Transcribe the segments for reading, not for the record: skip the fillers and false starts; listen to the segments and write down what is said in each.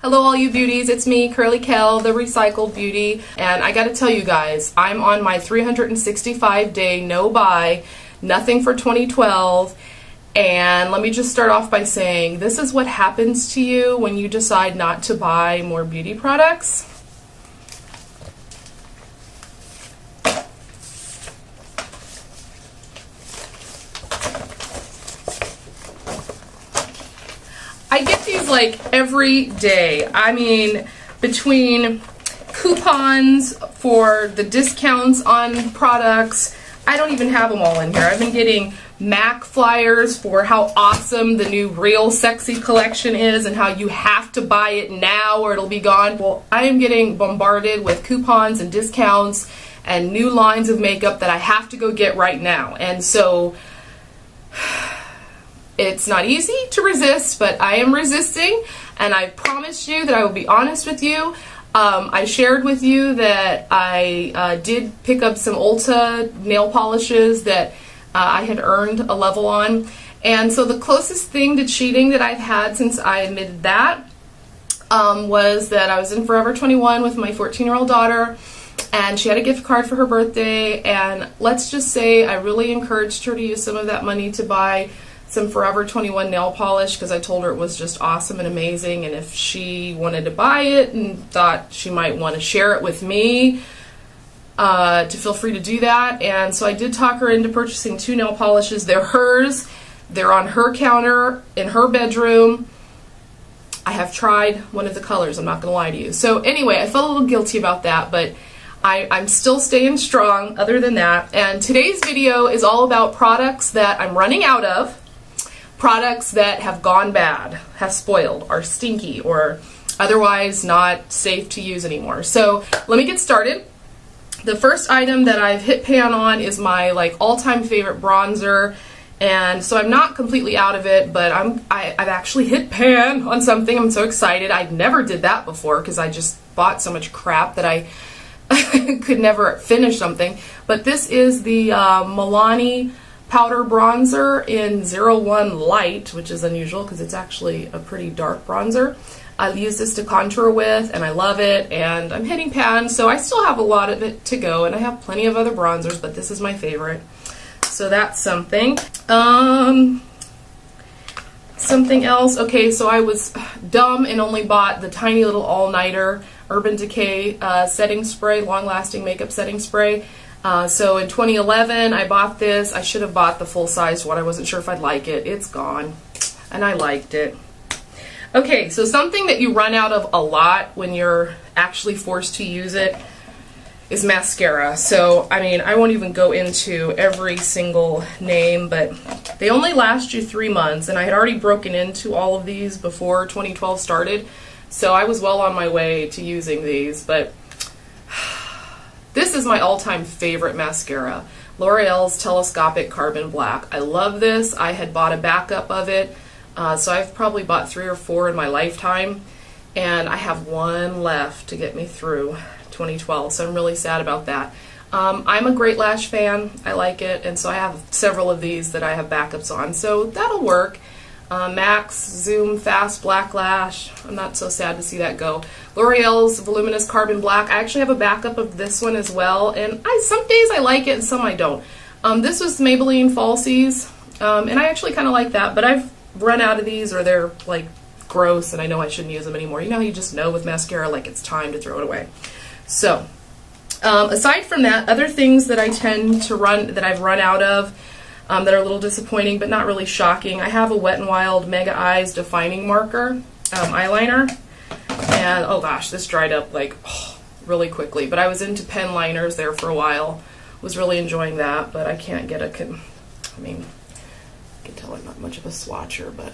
Hello all you beauties, it's me, Curly Kel, the Recycled Beauty, and I gotta tell you guys, I'm on my 365-day no-buy, nothing for 2012, and let me just start off by saying, this is what happens to you when you decide not to buy more beauty products. I get these like every day. I mean, between coupons for the discounts on products, I don't even have them all in here. I've been getting MAC flyers for how awesome the new Real Sexy collection is and how you have to buy it now or it'll be gone. Well, I am getting bombarded with coupons and discounts and new lines of makeup that I have to go get right now. And so it's not easy to resist, but I am resisting, and I promised you that I will be honest with you. I shared with you that I did pick up some Ulta nail polishes that I had earned a level on, and so the closest thing to cheating that I've had since I admitted that was that I was in Forever 21 with my 14-year-old daughter, and she had a gift card for her birthday, and let's just say I really encouraged her to use some of that money to buy some Forever 21 nail polish because I told her it was just awesome and amazing, and if she wanted to buy it and thought she might want to share it with me, to feel free to do that. And so I did talk her into purchasing 2 nail polishes. They're hers. They're on her counter in her bedroom. I have tried one of the colors, I'm not going to lie to you. So anyway, I felt a little guilty about that, but I'm still staying strong other than that. And today's video is all about products that I'm running out of, products that have gone bad, have spoiled, are stinky, or otherwise not safe to use anymore. So let me get started. The first item that I've hit pan on is my like all-time favorite bronzer, and so I'm not completely out of it, but I've actually hit pan on something. I'm so excited. I never did that before because I just bought so much crap that I could never finish something. But this is the Milani powder bronzer in 01 Light, which is unusual because it's actually a pretty dark bronzer. I use this to contour with, and I love it, and I'm hitting pan, so I still have a lot of it to go, and I have plenty of other bronzers, but this is my favorite. So that's something. Something else. Okay, so I was dumb and only bought the tiny little all-nighter Urban Decay setting spray, long-lasting makeup setting spray. So in 2011, I bought this. I should have bought the full-size one. I wasn't sure if I'd like it. It's gone, and I liked it. Okay, so something that you run out of a lot when you're actually forced to use it is mascara. So, I mean, I won't even go into every single name, but they only last you 3 months, and I had already broken into all of these before 2012 started, so I was well on my way to using these, but this is my all-time favorite mascara, L'Oreal's Telescopic Carbon Black. I love this. I had bought a backup of it, so I've probably bought 3 or 4 in my lifetime, and I have one left to get me through 2012, so I'm really sad about that. I'm a Great Lash fan. I like it, and so I have several of these that I have backups on, so that'll work. Max Zoom Fast Black Lash. I'm not so sad to see that go. L'Oreal's Voluminous Carbon Black. I actually have a backup of this one as well, and some days I like it and some I don't. This was Maybelline Falsies, and I actually kind of like that, but I've run out of these, or they're like gross and I know I shouldn't use them anymore. You know how you just know with mascara like it's time to throw it away. So aside from that, other things that I tend to run, that I've run out of, that are a little disappointing but not really shocking. I have a Wet n Wild Mega Eyes Defining Marker eyeliner, and oh gosh, this dried up like really quickly, but I was into pen liners there for a while. Was really enjoying that, but I can't get I mean, I can tell I'm not much of a swatcher, but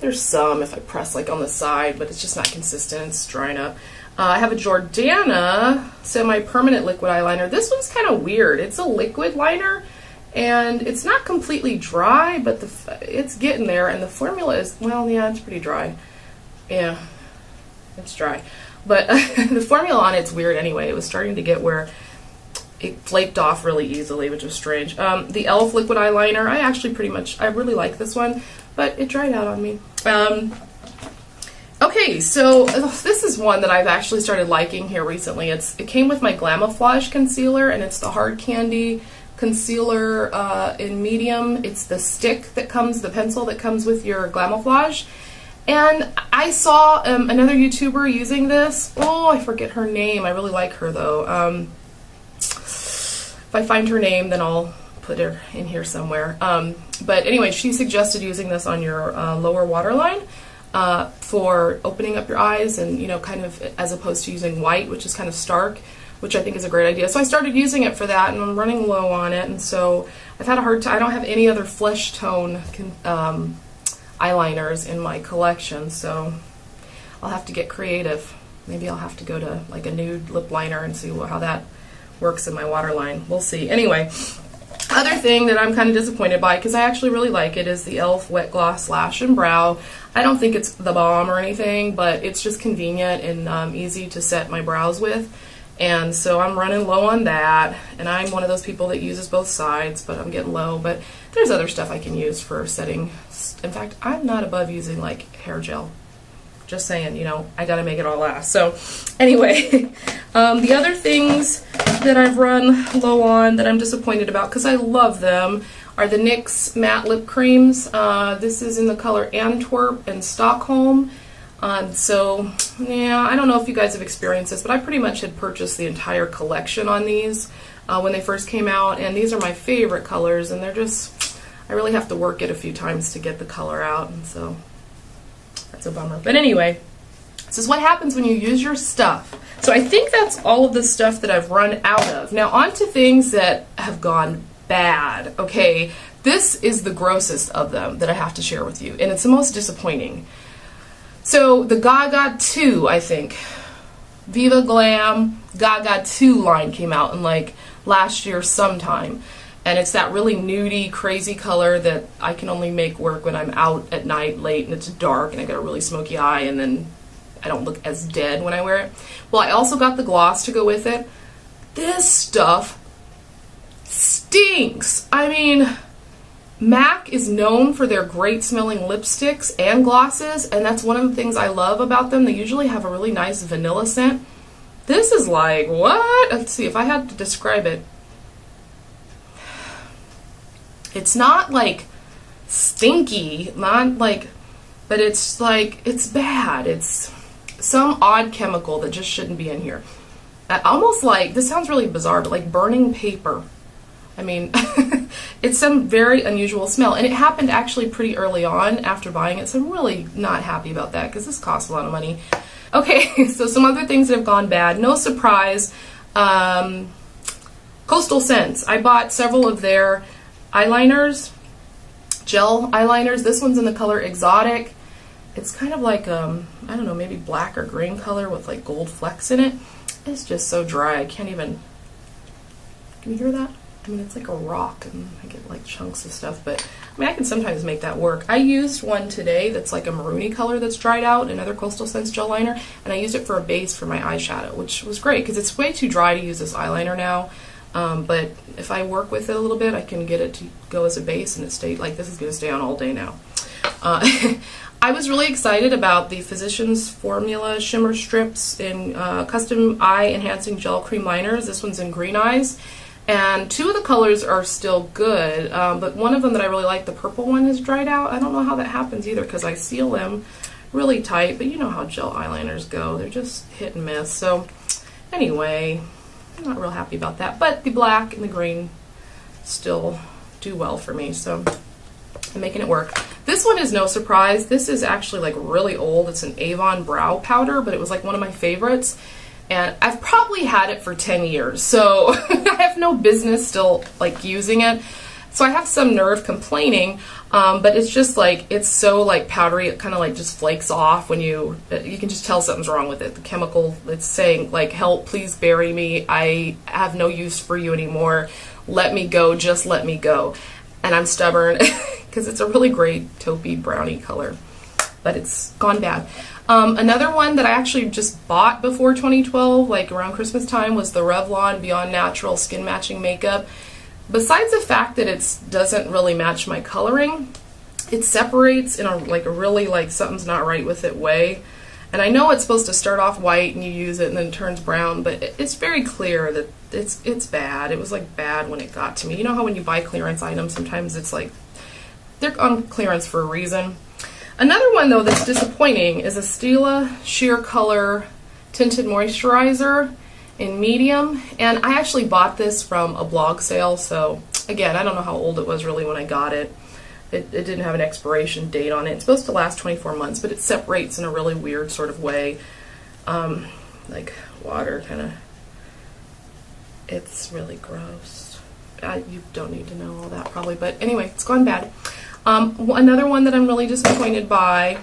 there's some if I press like on the side, but it's just not consistent. It's drying up. I have a Jordana semi-permanent liquid eyeliner. This one's kind of weird. It's a liquid liner, and it's not completely dry, but it's getting there, and the formula is, well, yeah, it's pretty dry. Yeah, it's dry. But the formula on it's weird anyway. It was starting to get where it flaked off really easily, which was strange. The e.l.f. liquid eyeliner, I really like this one, but it dried out on me. Okay, so this is one that I've actually started liking here recently. It came with my Glamouflage concealer, and it's the Hard Candy concealer in medium. It's the stick that comes, the pencil that comes with your Glamouflage. And I saw another YouTuber using this. Oh, I forget her name. I really like her though. If I find her name, then I'll put her in here somewhere. But anyway, she suggested using this on your lower waterline for opening up your eyes, and you know, kind of as opposed to using white, which is kind of stark, which I think is a great idea. So I started using it for that, and I'm running low on it, and so I've had a hard time. I don't have any other flesh tone eyeliners in my collection, so I'll have to get creative. Maybe I'll have to go to like a nude lip liner and see how that works in my waterline. We'll see. Anyway, other thing that I'm kind of disappointed by, because I actually really like it, is the e.l.f. Wet Gloss Lash and Brow. I don't think it's the bomb or anything, but it's just convenient and easy to set my brows with. And so I'm running low on that, and I'm one of those people that uses both sides, but I'm getting low. But there's other stuff I can use for setting. In fact, I'm not above using like hair gel. Just saying, you know, I gotta make it all last. So anyway, the other things that I've run low on that I'm disappointed about, because I love them, are the NYX matte lip creams. This is in the color Antwerp and Stockholm. So yeah, I don't know if you guys have experienced this, but I pretty much had purchased the entire collection on these when they first came out, and these are my favorite colors, and they're just, I really have to work it a few times to get the color out, and so that's a bummer. But anyway, this is what happens when you use your stuff. So I think that's all of the stuff that I've run out of. Now on to things that have gone bad. Okay, this is the grossest of them that I have to share with you, and it's the most disappointing. So the Gaga 2, I think, Viva Glam Gaga 2 line came out in like last year sometime. And it's that really nudie, crazy color that I can only make work when I'm out at night late and it's dark and I got a really smoky eye, and then I don't look as dead when I wear it. Well, I also got the gloss to go with it. This stuff stinks. I mean, MAC is known for their great smelling lipsticks and glosses, and that's one of the things I love about them. They usually have a really nice vanilla scent. This is like, what? Let's see, if I had to describe it. It's not like stinky, not like, but it's like, it's bad. It's some odd chemical that just shouldn't be in here. Almost like, this sounds really bizarre, but like burning paper. I mean, it's some very unusual smell, and it happened actually pretty early on after buying it, so I'm really not happy about that because this costs a lot of money. Okay, so some other things that have gone bad. No surprise, Coastal Scents. I bought several of their eyeliners, gel eyeliners. This one's in the color Exotic. It's kind of like, I don't know, maybe black or green color with like gold flecks in it. It's just so dry, I can't even, can you hear that? I mean, it's like a rock, and I get like chunks of stuff, but I mean, I can sometimes make that work. I used one today that's like a maroony color that's dried out, another Coastal Scents gel liner, and I used it for a base for my eyeshadow, which was great because it's way too dry to use this eyeliner now. But if I work with it a little bit, I can get it to go as a base, and it stayed like this is going to stay on all day now. I was really excited about the Physicians Formula Shimmer Strips in Custom Eye Enhancing Gel Cream Liners. This one's in Green Eyes. And two of the colors are still good, but one of them that I really like, the purple one, is dried out. I don't know how that happens either because I seal them really tight, but you know how gel eyeliners go. They're just hit and miss. So anyway, I'm not real happy about that. But the black and the green still do well for me, so I'm making it work. This one is no surprise. This is actually like really old. It's an Avon brow powder, but it was like one of my favorites. And I've probably had it for 10 years, so I have no business still like using it. So I have some nerve complaining, but it's just like, it's so like powdery, it kind of like just flakes off when you can just tell something's wrong with it. The chemical, it's saying like, help, please bury me. I have no use for you anymore. Let me go, just let me go. And I'm stubborn because it's a really great taupey brownie color, but it's gone bad. Another one that I actually just bought before 2012, like around Christmas time, was the Revlon Beyond Natural Skin Matching Makeup. Besides the fact that it doesn't really match my coloring, it separates in a really like something's not right with it way. And I know it's supposed to start off white and you use it and then it turns brown, but it's very clear that it's bad. It was like bad when it got to me. You know how when you buy clearance items, sometimes it's like they're on clearance for a reason. Another one though that's disappointing is a Stila Sheer Color Tinted Moisturizer in medium, and I actually bought this from a blog sale, so again, I don't know how old it was really when I got it. It didn't have an expiration date on it. It's supposed to last 24 months, but it separates in a really weird sort of way, like water kind of. It's really gross. You don't need to know all that probably, but anyway, it's gone bad. Another one that I'm really disappointed by,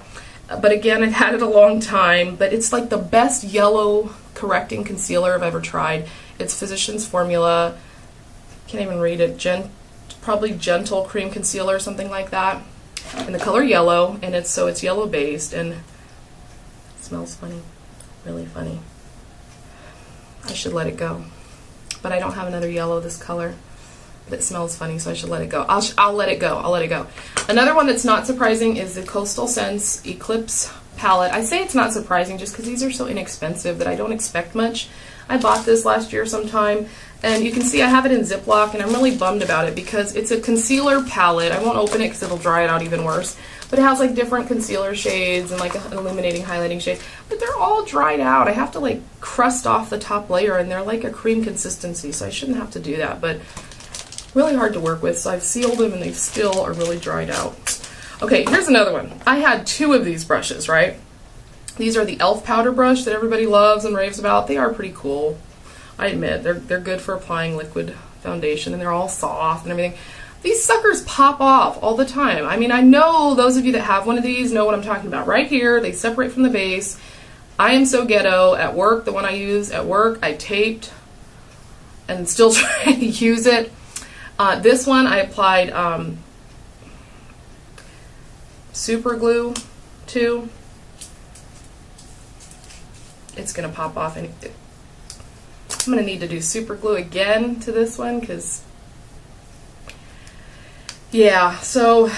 but again, I've had it a long time, but it's like the best yellow correcting concealer I've ever tried. It's Physicians Formula, can't even read it, probably Gentle Cream Concealer or something like that, in the color yellow, and it's yellow based, and it smells funny, really funny. I should let it go, but I don't have another yellow this color that smells funny, so I should let it go. I'll let it go. I'll let it go. Another one that's not surprising is the Coastal Scents Eclipse palette. I say it's not surprising just because these are so inexpensive that I don't expect much. I bought this last year sometime, and you can see I have it in Ziploc, and I'm really bummed about it because it's a concealer palette. I won't open it because it'll dry it out even worse, but it has like different concealer shades and like an illuminating highlighting shade, but they're all dried out. I have to like crust off the top layer, and they're like a cream consistency, so I shouldn't have to do that, but really hard to work with, so I've sealed them and they still are really dried out. Okay, here's another one. I had two of these brushes, right? These are the e.l.f. powder brush that everybody loves and raves about. They are pretty cool. I admit, they're good for applying liquid foundation, and they're all soft and everything. These suckers pop off all the time. I mean, I know those of you that have one of these know what I'm talking about. Right here, they separate from the base. I am so ghetto. At work, the one I use at work, I taped and still trying to use it. This one I applied super glue to. It's gonna pop off, and I'm gonna need to do super glue again to this one because, yeah, so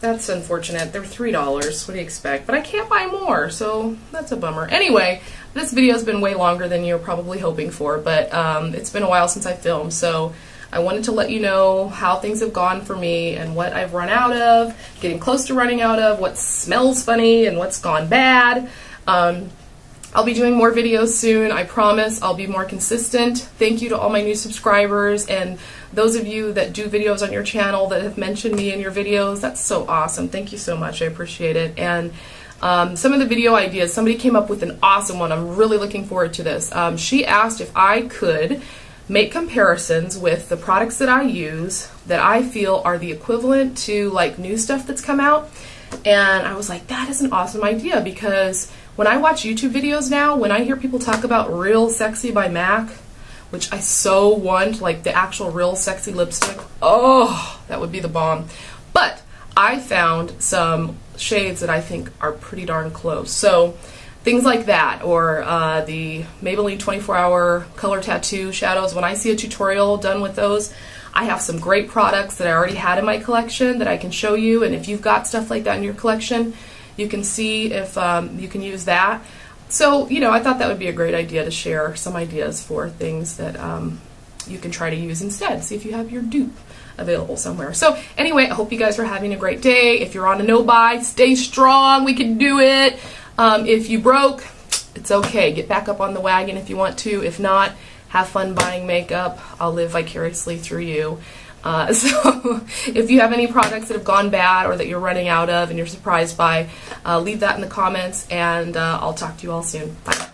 that's unfortunate. They're $3. What do you expect? But I can't buy more, so that's a bummer. Anyway, this video has been way longer than you're probably hoping for, but it's been a while since I filmed, so I wanted to let you know how things have gone for me and what I've run out of, getting close to running out of, what smells funny and what's gone bad. I'll be doing more videos soon, I promise. I'll be more consistent. Thank you to all my new subscribers and those of you that do videos on your channel that have mentioned me in your videos. That's so awesome. Thank you so much. I appreciate it. And some of the video ideas, somebody came up with an awesome one. I'm really looking forward to this. She asked if I could make comparisons with the products that I use that I feel are the equivalent to like new stuff that's come out. And I was like, that is an awesome idea, because when I watch YouTube videos now, when I hear people talk about Real Sexy by MAC, which I so want, like the actual Real Sexy lipstick, oh, that would be the bomb. But I found some shades that I think are pretty darn close. So things like that, or the Maybelline 24-Hour Color Tattoo shadows. When I see a tutorial done with those, I have some great products that I already had in my collection that I can show you, and if you've got stuff like that in your collection, you can see if you can use that. So, you know, I thought that would be a great idea to share some ideas for things that you can try to use instead. See if you have your dupe available somewhere. So anyway, I hope you guys are having a great day. If you're on a no-buy, stay strong. We can do it. If you broke, it's okay. Get back up on the wagon if you want to. If not, have fun buying makeup. I'll live vicariously through you. So if you have any products that have gone bad or that you're running out of and you're surprised by, leave that in the comments, and I'll talk to you all soon. Bye.